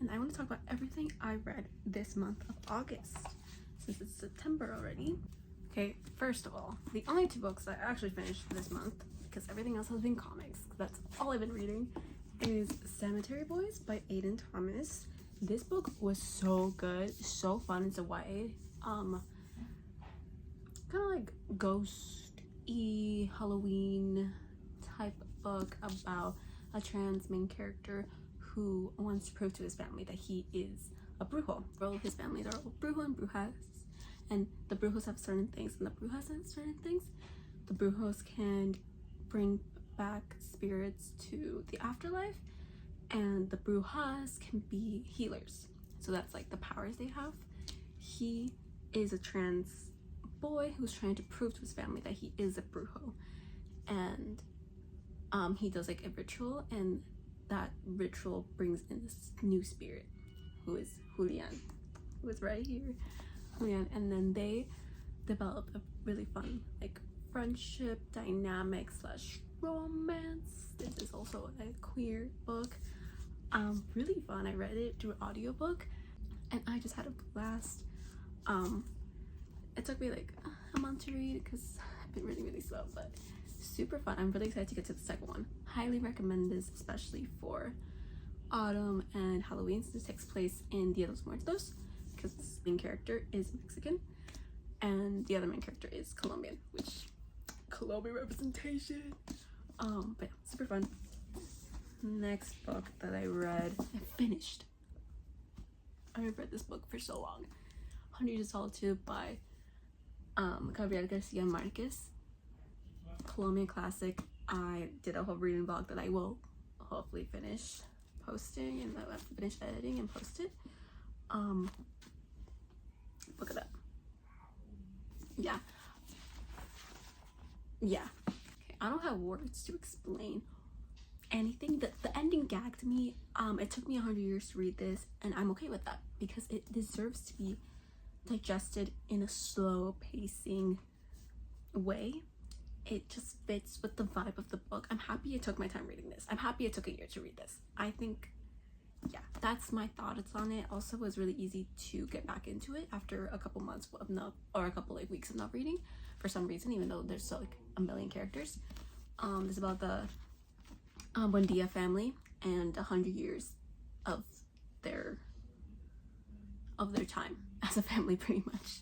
and I want to talk about everything I read this month of August, since it's September already. Okay, first of all, the only 2 books I actually finished this month, because everything else has been comics, that's all I've been reading, is Cemetery Boys by Aiden Thomas. This book was so good, so fun. It's a YA, kind of like ghost-y Halloween type book about a trans main character who wants to prove to his family that he is a brujo. All his families are all brujo and brujas, and the brujos have certain things and the brujas have certain things. The brujos can bring back spirits to the afterlife, and the brujas can be healers. So that's like the powers they have. He is a trans boy who's trying to prove to his family that he is a brujo, and he does like a ritual, and that ritual brings in this new spirit who is Julian, who is right here, Julian. And then they develop a really fun like friendship dynamic slash romance. This is also a queer book, really fun. I read it through audiobook and I just had a blast. It took me like a month to read because I've been really slow, but super fun. I'm really excited to get to the second one. Highly recommend this, especially for autumn and Halloween, since it takes place in Dia de los Muertos, because the main character is Mexican and the other main character is Colombian, which Colombian representation. But yeah, super fun. Next book that I read, I've read this book for so long, 100 Years of Solitude by Gabriel Garcia Marquez. Colombian classic. I did a whole reading vlog that I will hopefully finish posting, and I have to finish editing and post it. Look at that. Yeah. Okay, I don't have words to explain anything. The ending gagged me. It took me 100 years to read this, and I'm okay with that because it deserves to be digested in a slow pacing way. It just fits with the vibe of the book. I'm happy it took my time reading this. I'm happy it took a year to read this. I think, yeah, that's my thoughts on it. Also, it was really easy to get back into it after a couple months of not, or a couple like weeks of not reading for some reason, even though there's still like a million characters. It's about the Buendia family and 100 years of their time as a family, pretty much.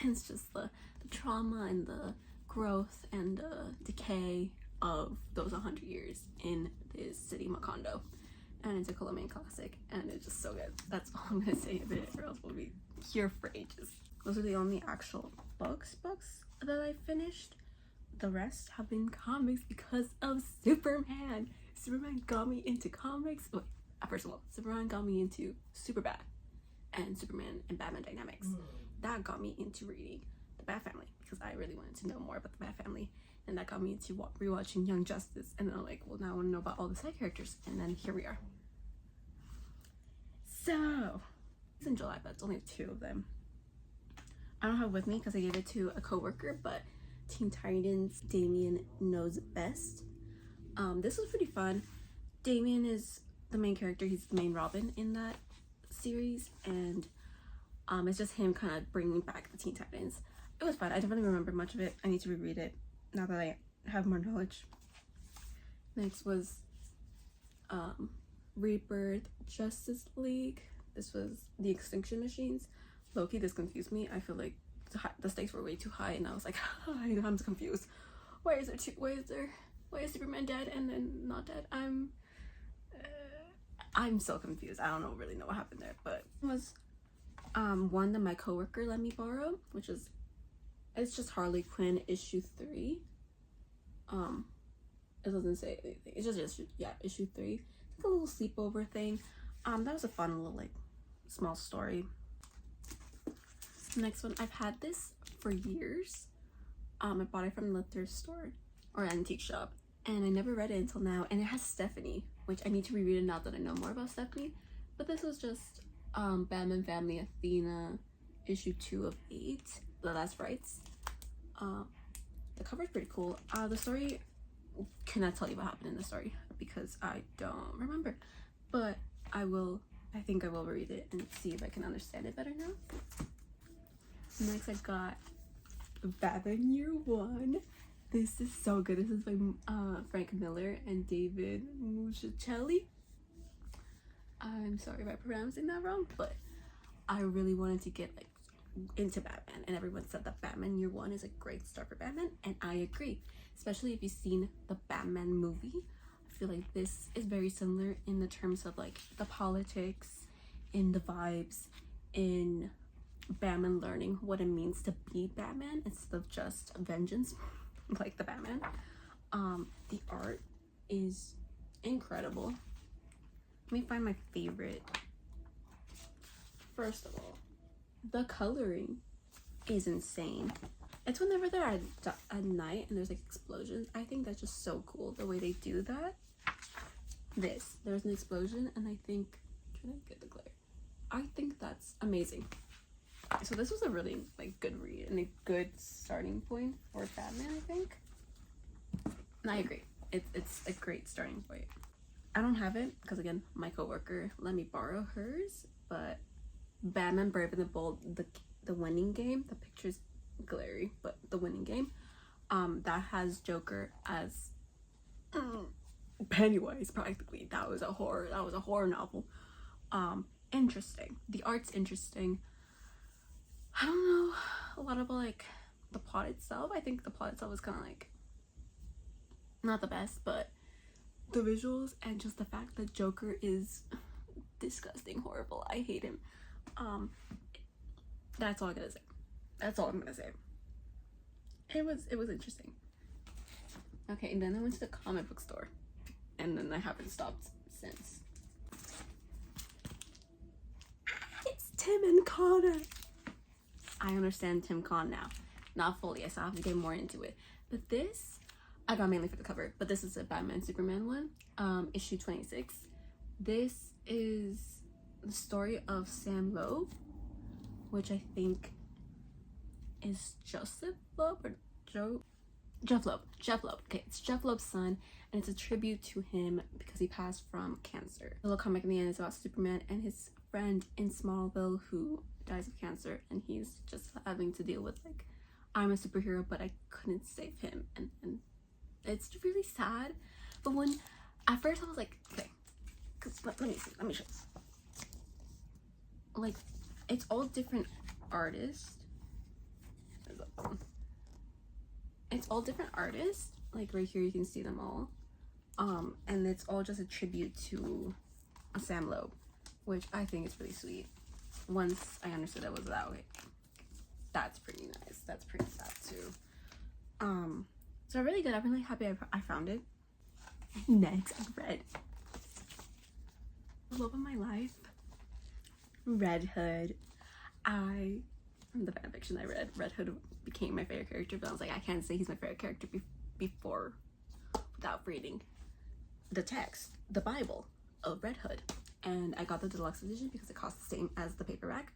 And it's just the trauma and the growth and decay of those 100 years in this city, Macondo. And it's a Colombian classic, and it's just so good. That's all I'm gonna say of it, or else we'll be here for ages. Those are the only actual books that I finished. The rest have been comics because of Superman. Superman got me into comics. Wait, first of all, Superman got me into Superbad and Superman and Batman dynamics. That got me into reading the Bat Family because I really wanted to know more about the Bat Family, and that got me into rewatching Young Justice. And then I'm like, well, now I want to know about all the side characters, and then here we are. So it's in July, but it's only 2 of them. I don't have it with me because I gave it to a coworker, but Teen Titans Damian Knows Best. This was pretty fun. Damian is the main character. He's the main Robin in that series, and it's just him kind of bringing back the Teen Titans. It was fun. I don't really remember much of it. I need to reread it now that I have more knowledge. Next was Rebirth Justice League. This was the Extinction Machines. Low-key, this confused me. I feel like the stakes were way too high, and I was like, I'm confused. Why is Superman dead and then not dead? I'm so confused. I don't really know what happened there, but it was one that my coworker let me borrow, which is, it's just Harley Quinn issue 3. It doesn't say anything. It's just issue 3. It's like a little sleepover thing. That was a fun little like small story. Next one, I've had this for years. I bought it from the thrift store or antique shop, and I never read it until now. And it has Stephanie, which I need to reread it now that I know more about Stephanie. But this was just Batman Family Athena issue 2 of 8, The Last Rites. The cover is pretty cool. The story, cannot tell you what happened in the story because I don't remember, but I will I think I will read it and see if I can understand it better now. Next I got Batman Year One. This is so good. This is by Frank Miller and David Muschicelli. I'm sorry if I'm pronouncing that wrong, but I really wanted to get like into Batman, and everyone said that Batman Year One is a great start for Batman, and I agree. Especially if you've seen the Batman movie. I feel like this is very similar in the terms of like the politics, in the vibes, in Batman learning what it means to be Batman instead of just vengeance like the Batman. The art is incredible. Let me find my favorite. First of all, the coloring is insane. It's whenever they're at night and there's like explosions. I think that's just so cool the way they do that. There's an explosion, and I think, trying to get the glare, I think that's amazing. So this was a really like good read and a good starting point for Batman, I think. And I agree, it's a great starting point. I don't have it because again my coworker let me borrow hers, but Batman Brave and the Bold, the winning game, the picture's glary, but the winning game, that has Joker as Pennywise practically. That was a horror novel. Interesting. The art's interesting. I don't know a lot about like the plot itself. I think the plot itself is kind of like not the best, but the visuals and just the fact that Joker is disgusting, horrible. I hate him. That's all I'm gonna say. That's all I'm gonna say. It was interesting. Okay, and then I went to the comic book store, and then I haven't stopped since. It's Tim and Connor. I understand Tim Con now. Not fully, I still have to get more into it. But this, I got mainly for the cover, but this is a Batman Superman one, issue 26. This is the story of Sam Loeb, which I think is Joseph Loeb or Jeff Loeb. Okay, it's Jeff Loeb's son, and it's a tribute to him because he passed from cancer. The little comic in the end is about Superman and his friend in Smallville who dies of cancer, and he's just having to deal with like, I'm a superhero but I couldn't save him, and it's really sad. But when at first I was like, okay, let me show this. Like, it's all different artists. It's all different artists. Like right here you can see them all. And it's all just a tribute to Sam Loeb, which I think is really sweet. Once I understood that was that way. That's pretty nice. That's pretty sad too. So really good. I'm really happy I found it. Next, I read the love of my life, Red Hood. From the fan fiction I read, Red Hood became my favorite character, but I was like, I can't say he's my favorite character before without reading the text, the Bible of Red Hood. And I got the deluxe edition because it costs the same as the paperback.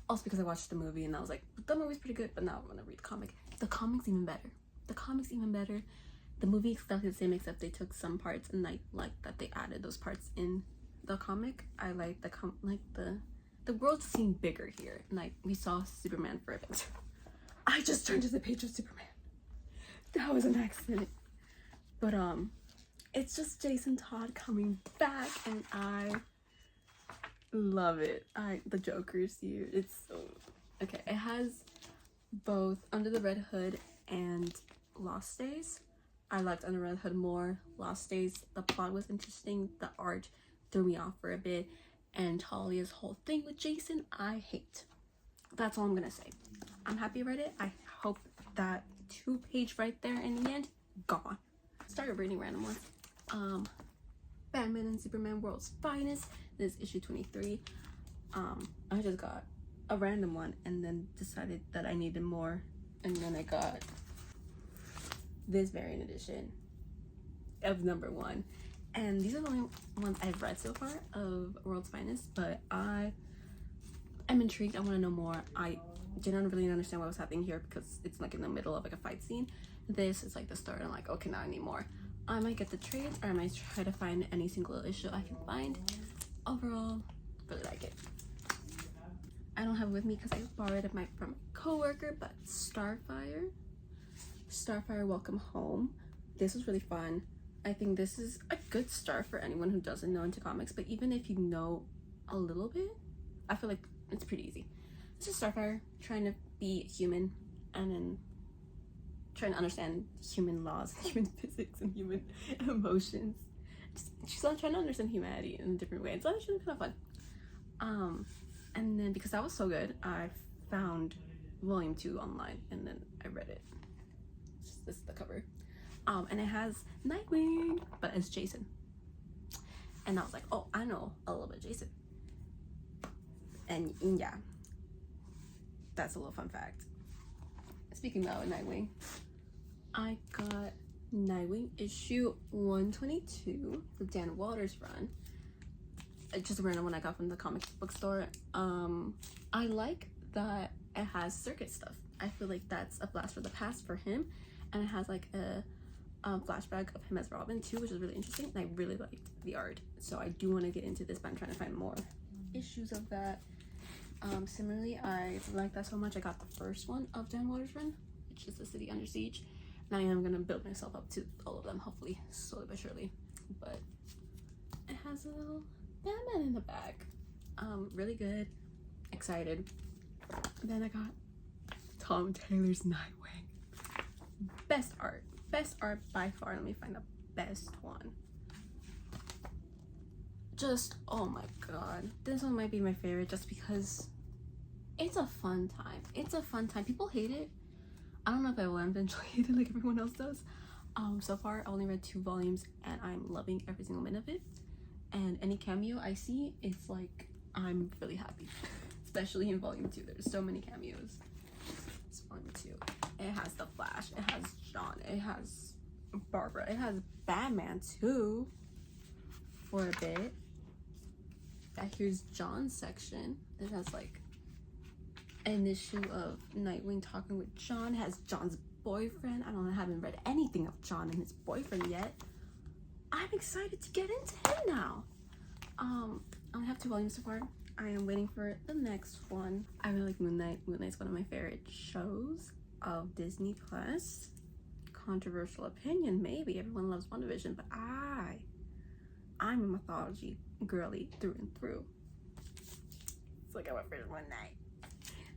Also because I watched the movie and I was like, the movie's pretty good, but now I'm gonna read the comic. The comic's even better. The movie is exactly the same, except they took some parts, and I like that they added those parts in the comic. I like the world seemed bigger here, and like we saw Superman for a bit. I just turned to the page of Superman. That was an accident. But it's just Jason Todd coming back, and I love it. The Joker's here. It's so okay. It has both Under the Red Hood and Lost Days. I liked Under Red Hood more. Lost Days, the plot was interesting. The art threw me off for a bit. And Talia's whole thing with Jason, I hate. That's all I'm gonna say. I'm happy I read it. I hope that 2-page right there in the end, gone. Started reading random ones. Batman and Superman World's Finest. This is issue 23. I just got a random one and then decided that I needed more. And then I got this variant edition of #1. And these are the only ones I've read so far of World's Finest, but I am intrigued. I want to know more. I didn't really understand what was happening here because it's like in the middle of like a fight scene. This is like the start. I'm like, okay, now I need more. I might get the trades, or I might try to find any single issue I can find. Overall, really like it. I don't have it with me because I borrowed it from a coworker, but Starfire, Welcome Home. This was really fun. I think this is a good start for anyone who doesn't know into comics, but even if you know a little bit, I feel like it's pretty easy. It's just Starfire trying to be human and then trying to understand human laws, human physics, and human emotions. She's trying to understand humanity in a different way. It's actually kind of fun. And then because that was so good, I found volume 2 online and then I read it. This is the cover. And it has Nightwing, but as Jason. And I was like, oh, I know a little bit of Jason. And yeah, that's a little fun fact. Speaking about Nightwing, I got Nightwing issue 122, the Dan Walters run. It's just a random one I got from the comic book store. I like that it has circuit stuff. I feel like that's a blast for the past for him, and it has like a flashback of him as Robin too, which is really interesting. And I really liked the art, so I do want to get into this, but I'm trying to find more issues of that. Similarly, I like that so much. I got the first one of Dan Walters' run, which is The City Under Siege. Now I am gonna build myself up to all of them, hopefully, slowly but surely. But it has a little Batman in the back. Really good. Excited. Then I got Tom Taylor's Nightwing. Best art by far. Let me find the best one. Just, oh my god, this one might be my favorite just because it's a fun time. It's a fun time. People hate it. I don't know if I will eventually hate it like everyone else does. So far I only read 2 volumes and I'm loving every single minute of it. And any cameo I see, it's like I'm really happy. Especially in volume 2. There's so many cameos. It's volume 2. It has the Flash, it has John, it has Barbara, it has Batman too for a bit. Here's John's section. It has like an issue of Nightwing talking with John. It has John's boyfriend. I haven't read anything of John and his boyfriend yet. I'm excited to get into him now. I only have 2 volumes so far. I am waiting for the next one. I really like Moon Knight. Moon Knight's one of my favorite shows of Disney Plus. Controversial opinion, maybe. Everyone loves WandaVision, but I'm a mythology girly through and through. It's like I went for Moon Knight.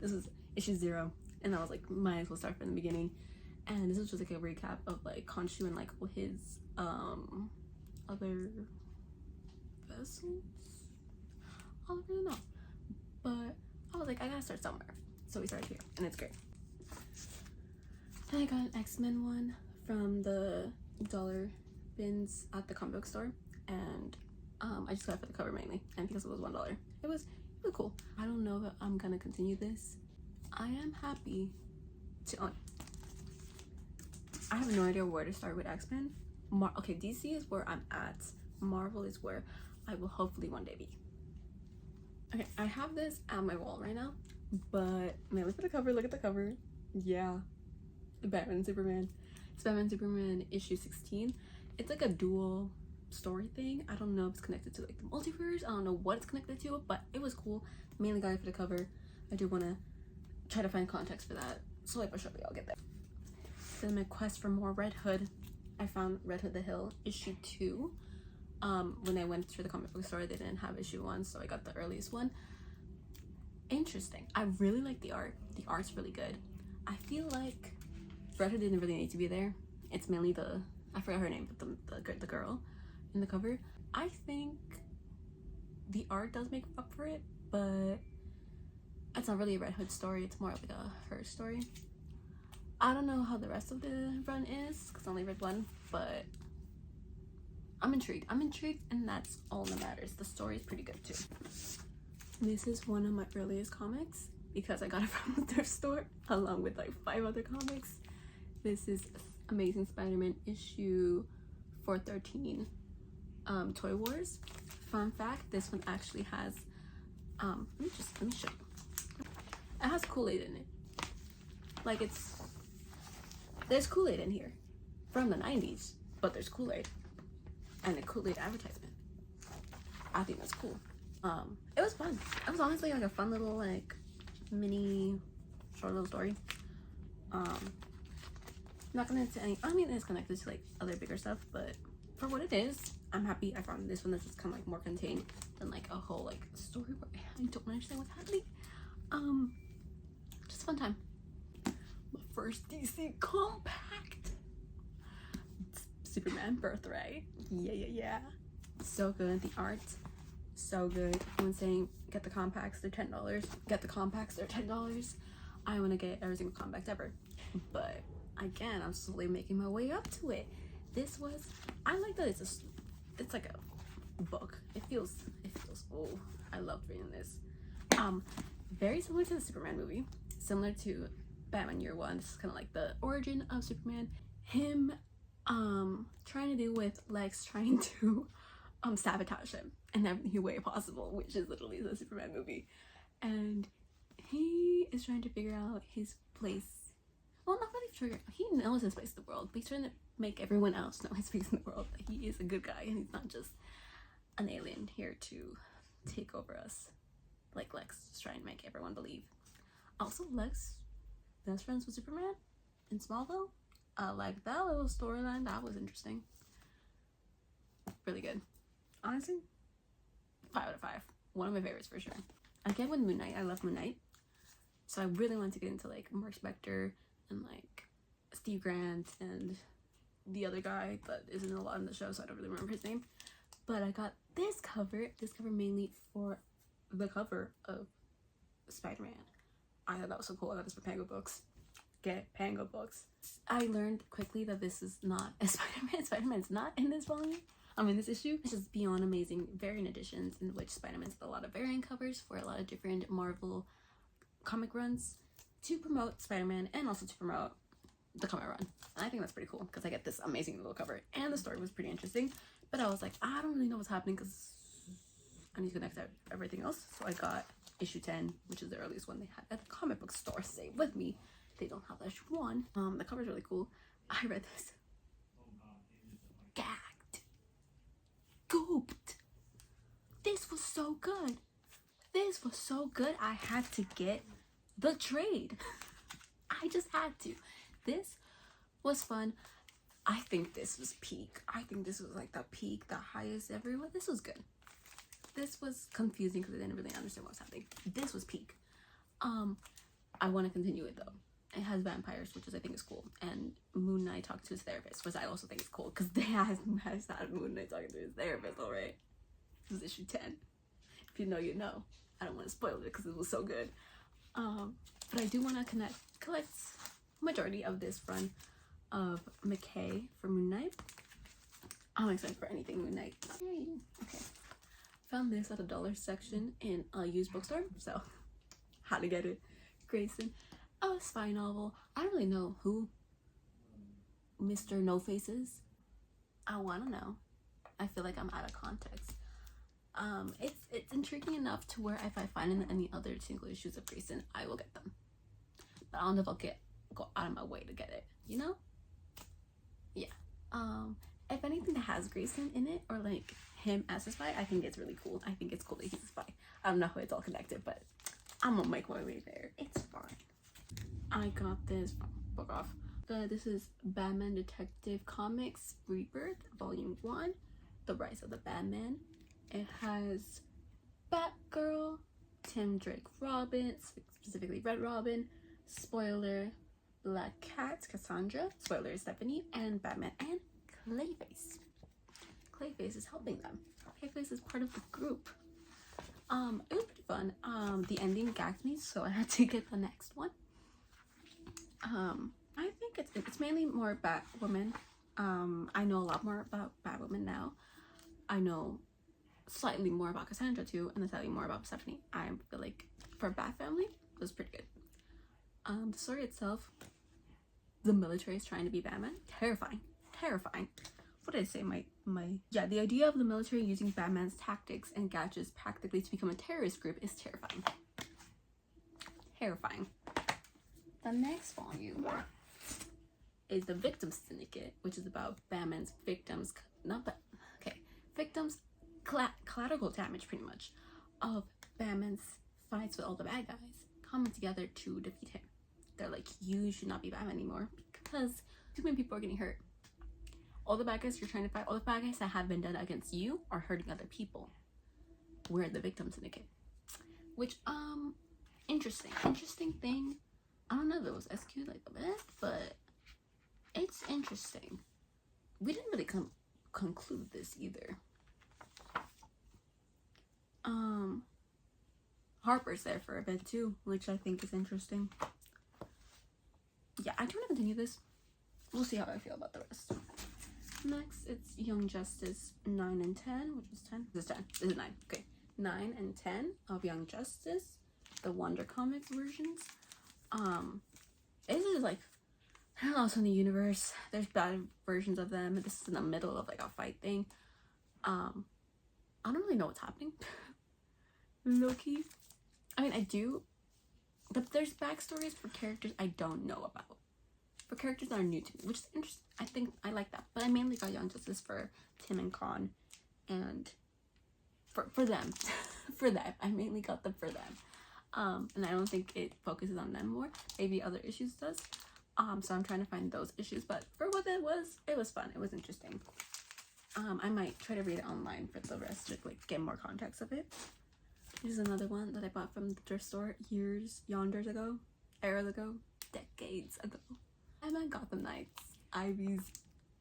This is issue 0, and I was like, might as well start from the beginning. And this is just like a recap of like Khonshu and like his other vessels. I don't really know, but I was like, I gotta start somewhere, so we started here, and it's great. Then I got an X-Men one from the dollar bins at the comic book store, and I just got it for the cover mainly, and because it was $1, it was really cool. I don't know that I'm gonna continue this. I am happy to own. I have no idea where to start with X-Men. Okay, DC is where I'm at. Marvel is where I will hopefully one day be. Okay, I have this on my wall right now, but man, look at the cover. Look at the cover. Yeah, Batman and Superman. It's Batman and Superman issue 16. It's like a dual story thing. I don't know if it's connected to like the multiverse. I don't know what it's connected to, but it was cool. Mainly got it for the cover. I do want to try to find context for that. Slowly but surely I'll get there. Then my quest for more Red Hood. I found Red Hood the Hill issue 2. When I went to the comic book store, they didn't have issue 1, so I got the earliest one. Interesting. I really like the art. The art's really good. I feel like Red Hood didn't really need to be there. It's mainly I forgot her name, but the girl in the cover. I think the art does make up for it, but it's not really a Red Hood story. It's more like a her story. I don't know how the rest of the run is because I only read 1, but I'm intrigued. And that's all that matters. The story is pretty good too. This is one of my earliest comics because I got it from the thrift store along with like 5 other comics. This is Amazing Spider-Man issue 413, Toy Wars. Fun fact, this one actually has let me show you. It has Kool-Aid in it. Like there's Kool-Aid in here from the 90s, but there's Kool-Aid and a Kool-Aid advertisement. I think that's cool. It was fun. It was honestly like a fun little like mini short little story. Not connected to any, I mean it's connected to like other bigger stuff, but for what it is, I'm happy I found this one that's just kind of like more contained than like a whole like story where I don't understand what's happening. Just a fun time. My first DC compact. Superman Birthright. Yeah. So good. The art, so good. Everyone's saying get the compacts, they're $10. Get the compacts, they're $10. I want to get every single compact ever, but again, I'm slowly making my way up to it. This was, I like that it's like a book. It feels. Oh, I loved reading this. Very similar to the Superman movie, similar to Batman Year One. This is kind of like the origin of Superman. Him, trying to deal with Lex trying to sabotage him in every way possible, which is literally the Superman movie, and he is trying to figure out his place. Well, not really sure. He knows his place in the world, but he's trying to make everyone else know his place in the world. That he is a good guy and he's not just an alien here to take over us, like Lex is trying to make everyone believe. Also, Lex best friends with Superman in Smallville. Like that little storyline, that was interesting. Really good. Honestly, 5 out of 5. One of my favorites for sure. Again with Moon Knight, I love Moon Knight, so I really wanted to get into like Mark Spector and like Steve Grant and the other guy that isn't a lot in the show, so I don't really remember his name. But I got this cover mainly for the cover of Spider-Man. I thought that was so cool. I got this for Pango Books. Get Pango Books. I learned quickly that this is not a Spider-Man. Spider-Man's not in this volume. In this issue. It's just beyond amazing variant editions in which Spider-Man's got a lot of variant covers for a lot of different Marvel comic runs to promote Spider-Man and also to promote the comic run. And I think that's pretty cool because I get this amazing little cover and the story was pretty interesting, but I was like, I don't really know what's happening because I need to connect everything else. So I got issue 10, which is the earliest one they had at the comic book store. Stay with me, they don't have issue 1. The cover's really cool. I read this, gagged, gooped. This was so good. This was so good. I had to get the trade. I just had to. This was fun. I think this was peak. I think this was like the peak, the highest ever. This was good. This was confusing because I didn't really understand what was happening. This was peak. I want to continue it though. It has vampires, which I think is cool. And Moon Knight talked to his therapist, which I also think is cool because they has had Moon Knight talking to his therapist, alright? This is issue 10. If you know, you know. I don't want to spoil it because it was so good. But I do want to collect majority of this run of McKay for Moon Knight. I'm excited for anything Moon Knight. Yay. Okay. Found this at a dollar section in a used bookstore, so had to get it. Grayson, a spy novel. I don't really know who Mr. No Face is. I want to know. I feel like I'm out of context. It's intriguing enough to where if I find any other single issues of Grayson, I will get them. But I don't know if I'll go out of my way to get it, you know? Yeah. If anything that has Grayson in it or like him as a spy, I think it's really cool. I think it's cool that he's a spy. I don't know how it's all connected, but I'm gonna make my way there. It's fine. I got this book off. This is Batman Detective Comics Rebirth Volume 1, The Rise of the Batman. It has Batgirl, Tim Drake Robin, specifically Red Robin, spoiler, Black Cat, Cassandra, spoiler, Stephanie, and Batman and Clayface. Clayface is helping them. Clayface is part of the group. It was pretty fun. The ending gagged me, so I had to get the next one. I think it's mainly more Batwoman. I know a lot more about Batwoman now. I know slightly more about Cassandra too, and then slightly more about Stephanie. I feel like for Bat Family, it was pretty good. The story itself, the military is trying to be Batman. Terrifying. What did I say? Yeah, the idea of the military using Batman's tactics and gadgets practically to become a terrorist group is terrifying. The next volume is The Victim Syndicate, which is about Batman's victims, collateral damage pretty much, of Batman's fights with all the bad guys coming together to defeat him. They're like, you should not be Batman anymore because too many people are getting hurt. All the bad guys you're trying to fight, all the bad guys that have been done against you are hurting other people. We're the victim syndicate. Which, interesting thing. I don't know if it was executed like the best, but it's interesting. We didn't really conclude this either. Harper's there for a bit too, which I think is interesting. Yeah, I do want to continue this. We'll see how I feel about the rest. Next, it's Young Justice 9 and 10, which is 10. This is 10. This is 9. Okay. 9 and 10 of Young Justice, the Wonder Comics versions. This is like, I don't know, it's in the universe. There's bad versions of them. This is in the middle of like a fight thing. I don't really know what's happening. Low-key. I mean, I do, but there's backstories for characters I don't know about. For characters that are new to me, which is interesting. I think I like that. But I mainly got Young Justice for Tim and Con, and for them. For them. I mainly got them for them. And I don't think it focuses on them more. Maybe other issues does. So I'm trying to find those issues. But for what it was fun. It was interesting. I might try to read it online for the rest to like get more context of it. This is another one that I bought from the thrift store eras ago, decades ago. Batman Gotham Knights, Ivy's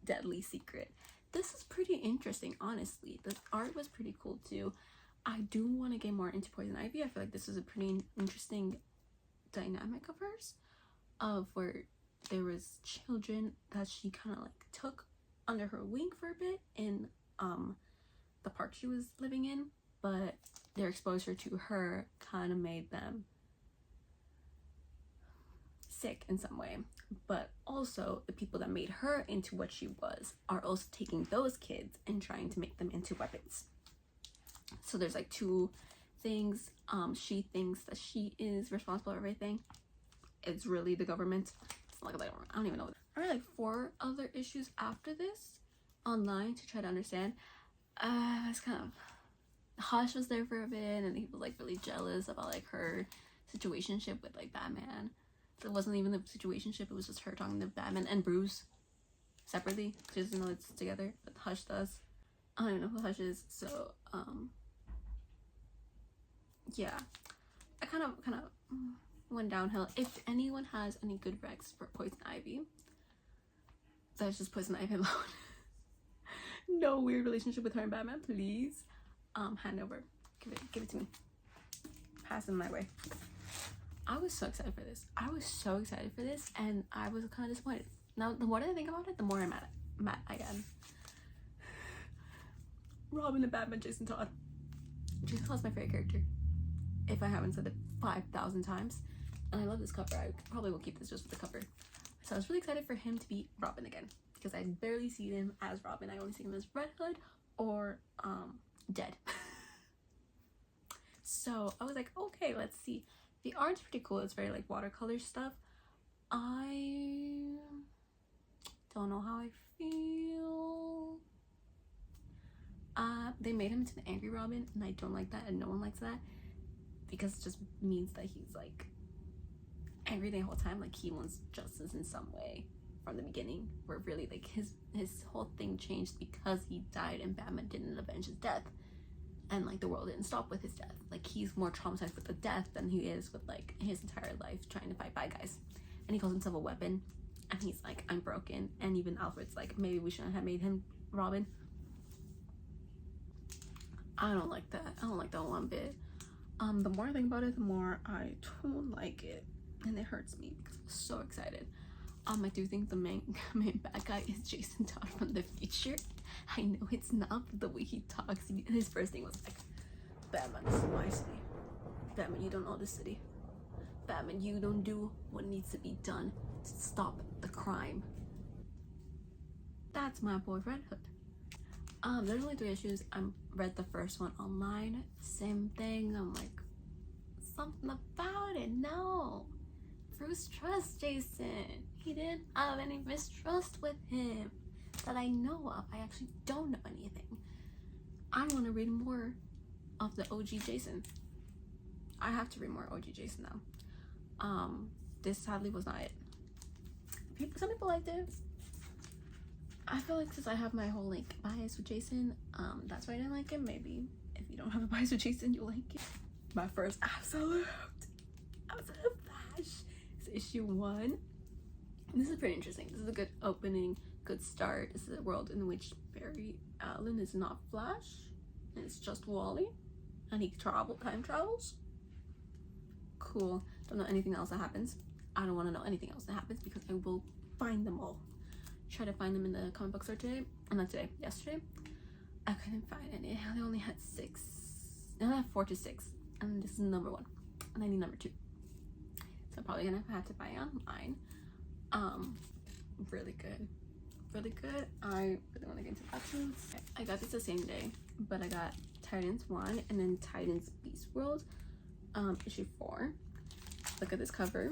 Deadly Secret. This is pretty interesting, honestly. The art was pretty cool too. I do want to get more into Poison Ivy. I feel like this is a pretty interesting dynamic of hers, of where there was children that she kind of like took under her wing for a bit in the park she was living in, but their exposure to her kind of made them sick in some way. But also the people that made her into what she was are also taking those kids and trying to make them into weapons. So there's like two things. She thinks that she is responsible for everything. It's really the government. It's like I don't even know. I read like 4 other issues after this online to try to understand. It's kind of, Hush was there for a bit and he was like really jealous about like her situationship with like Batman. So it wasn't even the situationship, it was just her talking to Batman and Bruce separately. She doesn't know it's together, but Hush does. I don't know who Hush is, so yeah, I kind of went downhill. If anyone has any good recs for Poison Ivy, that's just Poison Ivy alone. No weird relationship with her and Batman, please. Hand over, give it to me, pass them my way. I was so excited for this. And I was kind of disappointed. Now, the more I think about it, the more I'm mad I am. Robin and Batman, Jason Todd. Jason Todd's my favorite character, if I haven't said it 5,000 times. And I love this cover. I probably will keep this just for the cover. So I was really excited for him to be Robin again, because I barely see him as Robin. I only see him as Red Hood or Dead. So I was like, okay, let's see. The art's pretty cool. It's very like watercolor stuff. I don't know how I feel. They made him into an angry Robin, and I don't like that, and no one likes that, because it just means that he's like angry the whole time, like he wants justice in some way from the beginning, where really like his whole thing changed because he died and Batman didn't avenge his death, and like the world didn't stop with his death. Like he's more traumatized with the death than he is with like his entire life trying to fight bad guys. And he calls himself a weapon, and he's like, I'm broken. And even Alfred's like, maybe we shouldn't have made him Robin. I don't like that. I don't like that one bit. The more I think about it, the more I don't like it, and it hurts me because I was so excited. I do think the main bad guy is Jason Todd from the future. I know it's not, but the way he talks, his first thing was like, Batman, this is my city. Batman, you don't own the city. Batman, you don't do what needs to be done to stop the crime. That's my boy Red Hood. There's only 3 issues. I read the first one online. Same thing. I'm like, something about it. No. Bruce trusts Jason. He didn't have any mistrust with him that I know of. I actually don't know anything. I want to read more of the OG Jason. I have to read more OG Jason though. This sadly was not it. Some people liked it. I feel like since I have my whole like bias with Jason, that's why I didn't like it. Maybe if you don't have a bias with Jason, you'll like it. My first absolute flash is issue 1. This is pretty interesting. This is a good opening, good start. This is a world in which Barry Allen is not Flash, and it's just Wally, and he time travels. Cool. Don't know anything else that happens. I don't want to know anything else that happens because I will find them all. Try to find them in the comic book store today. Not today, yesterday. I couldn't find any. They only had 6. They only have 4 to 6. And this is number 1. And I need number 2. So I'm probably gonna have to buy it online. Really good. Really good. I really want to get into that too. I got this the same day, but I got Titans 1 and then Titans Beast World, issue 4. Look at this cover.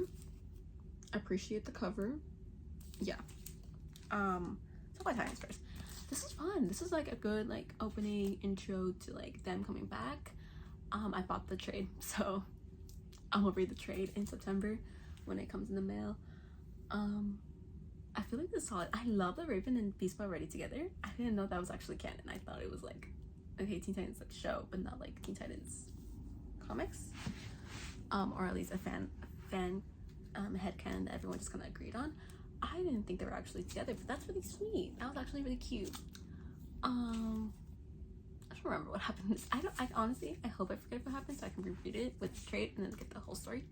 Appreciate the cover. Yeah. Talk about Titans first. This is fun. This is like a good like opening intro to like them coming back. I bought the trade, so I'm gonna read the trade in September when it comes in the mail. I feel like this is solid. I love that Raven and Beast Boy are ready together. I didn't know that was actually canon. I thought it was like, okay, Teen Titans like show, but not like Teen Titans comics, or at least a fan headcanon that everyone just kind of agreed on. I didn't think they were actually together, but that's really sweet. That was actually really cute. I don't remember what happened. I honestly, I hope I forget what happened so I can reread it with the trade and then get the whole story.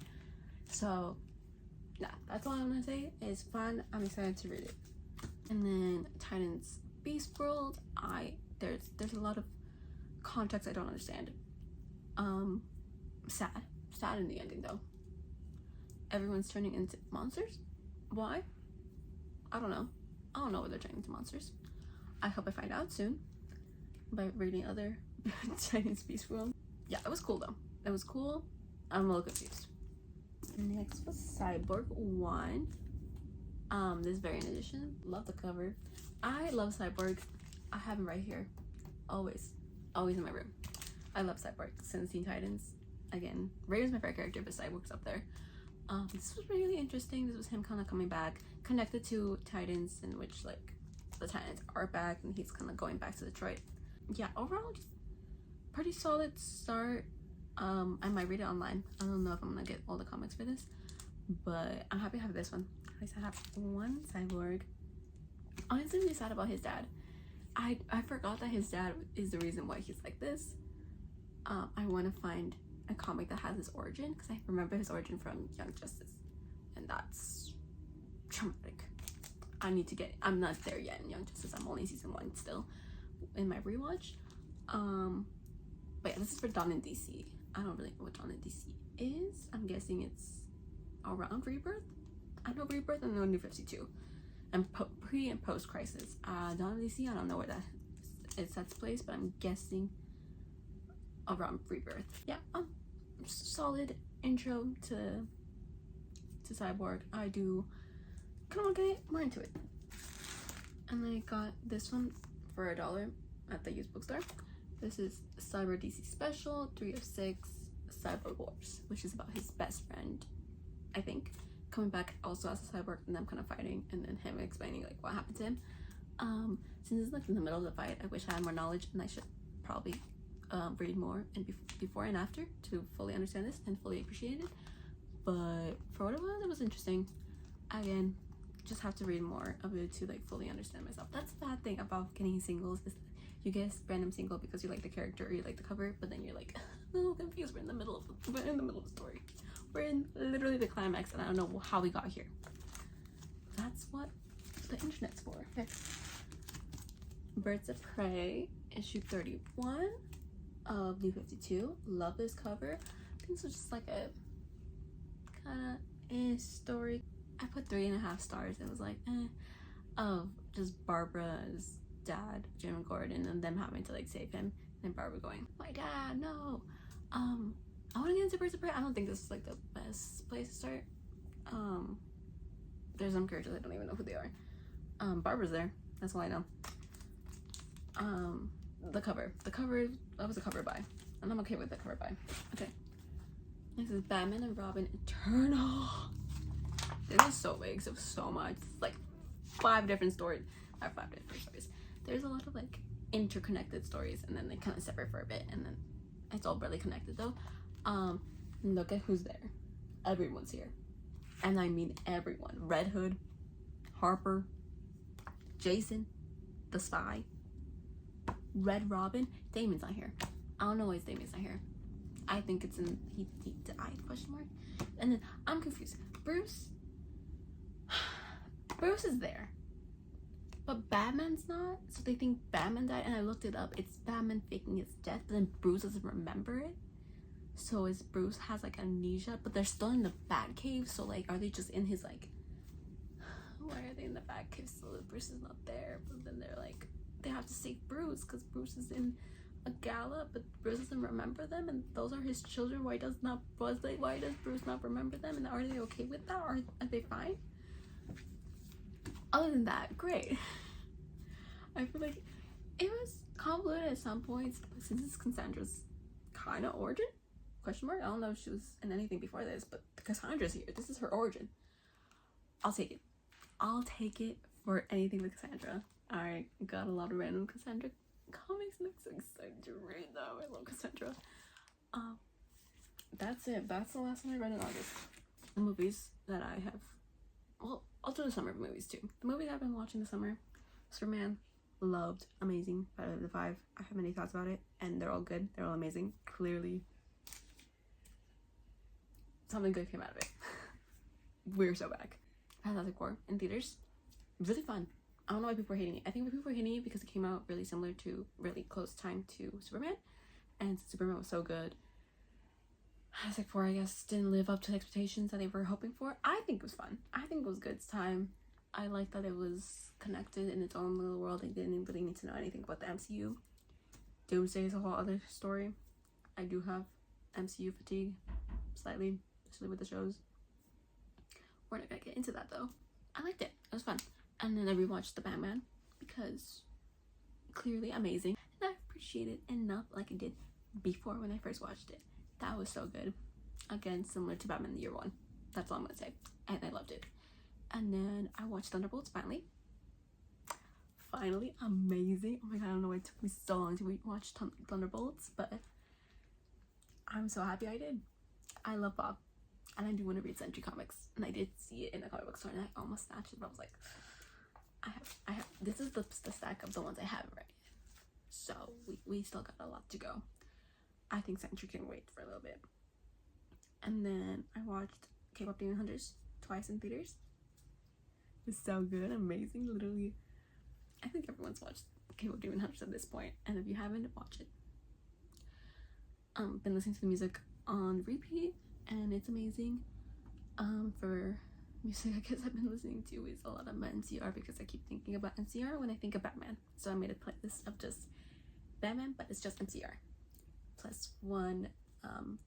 So yeah, that's all I'm gonna say. It's fun. I'm excited to read it. And then Titans Beast World, there's a lot of context I don't understand. Sad in the ending though. Everyone's turning into monsters. Why? I don't know. I don't know why they're turning into monsters. I hope I find out soon by reading other Titans Beast World. Yeah, it was cool though. It was cool. I'm a little confused. Next was Cyborg 1. This variant edition. Love the cover. I love Cyborg. I have him right here. Always in my room. I love Cyborg since Teen Titans. Again, Raven's my favorite character, but Cyborg's up there. This was really interesting. This was him kind of coming back, connected to Titans, in which like the Titans are back, and he's kind of going back to Detroit. Yeah, overall, just pretty solid start. I might read it online. I don't know if I'm gonna get all the comics for this, but I'm happy to have this one. At least I have one Cyborg. Honestly, really sad about his dad. I forgot that his dad is the reason why he's like this. I want to find a comic that has his origin, because I remember his origin from Young Justice, and that's traumatic. I'm not there yet in Young Justice. I'm only season 1 still in my rewatch. But yeah, this is for Dawn in DC. I don't really know what Dawn in DC is. I'm guessing it's around Rebirth. I know Rebirth and I know New 52 and pre and post Crisis. Dawn in DC, I don't know where that it sets place, but I'm guessing around Rebirth. Yeah, solid intro to Cyborg. I do kind of want to get more into it. And I got this one for $1 at the used bookstore. This is Cyber DC Special 3 of 6 Cyborg Wars, which is about his best friend, I think, coming back also as a cyborg and them kind of fighting, and then him explaining like what happened to him. Since it's like in the middle of the fight, I wish I had more knowledge, and I should probably read more and before and after to fully understand this and fully appreciate it. But for what it was interesting. Again, just have to read more of it to like fully understand myself. That's the bad thing about getting singles, is you get a random single because you like the character or you like the cover, but then you're like a little confused. We're in the middle of the story. We're in literally the climax, and I don't know how we got here. That's what the internet's for. Okay. Birds of Prey, issue 31 of New 52. Love this cover. I think this was just like a kind of story. I put 3.5 stars. It was like of just Barbara's dad, Jim Gordon, and them having to like save him, and Barbara going, "My dad, no." I want to get into Birds of Prey. I don't think this is like the best place to start. There's some characters I don't even know who they are. Barbara's there. That's all I know. The cover. That was a cover by. And I'm okay with the cover by. Okay. This is Batman and Robin Eternal. This is so big, so much. It's like 5 different stories. Not 5 different stories. There's a lot of like interconnected stories, and then they kind of separate for a bit, and then it's all really connected though. Look at who's there. Everyone's here. And I mean everyone. Red Hood, Harper, Jason, the Spy, Red Robin. Damon's not here. I don't know why Damon's not here. I think it's in he died, question mark. And then I'm confused. Bruce is there, but Batman's not, so they think Batman died, and I looked it up. It's Batman faking his death, but then Bruce doesn't remember it. So is Bruce has like amnesia, but they're still in the Batcave, so like are they just in his like, why are they in the Batcave so Bruce is not there? But then they're like, they have to save Bruce because Bruce is in a gala, but Bruce doesn't remember them, and those are his children. Why does Bruce not remember them, and are they okay with that, or are they fine? Other than that, great. I feel like it was convoluted at some points, but since it's Cassandra's kind of origin, question mark, I don't know if she was in anything before this, but Cassandra's here. This is her origin. I'll take it. I'll take it for anything with Cassandra. I got a lot of random Cassandra comics, and I'm so excited to read them. I love Cassandra. That's it. That's the last one I read in August. The movies that I have, well, I'll do the summer movies too. The movies I've been watching this summer: Superman, loved, amazing, 5 out of 5. I have many thoughts about it, and they're all good. They're all amazing. Clearly, something good came out of it. We're so back. Fantastic Four in theaters, really fun. I don't know why people are hating it. I think people are hating it because it came out really similar to, really close time to Superman, and Superman was so good. Fantastic Four, I guess, didn't live up to the expectations that they were hoping for. I think it was fun. I think it was good time. I like that it was connected in its own little world. They didn't really need to know anything about the MCU. Doomsday is a whole other story. I do have MCU fatigue, slightly, especially with the shows. We're not gonna get into that though. I liked it. It was fun. And then I rewatched The Batman because clearly amazing. And I appreciate it enough like I did before when I first watched it. That was so good. Again, similar to Batman Year One. That's all I'm gonna say. And I loved it. And then I watched Thunderbolts finally. Finally, amazing. Oh my god, I don't know why it took me so long to watch Thunderbolts, but I'm so happy I did. I love Bob. And I do want to read Century Comics. And I did see it in the comic book store, and I almost snatched it, but I was like, I have this is the stack of the ones I haven't read yet. So we still got a lot to go. I think Century can wait for a little bit. And then I watched K-Pop Demon Hunters twice in theaters. It's so good, amazing, literally. I think everyone's watched K-Pop Demon Hunters at this point, and if you haven't, watch it. Been listening to the music on repeat, and it's amazing. For music, I guess I've been listening to is a lot of NCR because I keep thinking about NCR when I think of Batman. So I made a playlist of just Batman, but it's just NCR. Plus one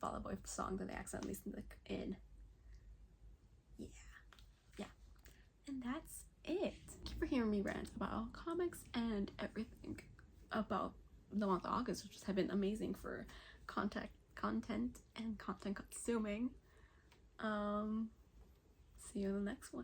Fall Out Boy song that I accidentally snuck in. Yeah. And that's it. Thank you for hearing me rant about comics and everything about the month of August, which has been amazing for content and content consuming. See you in the next one.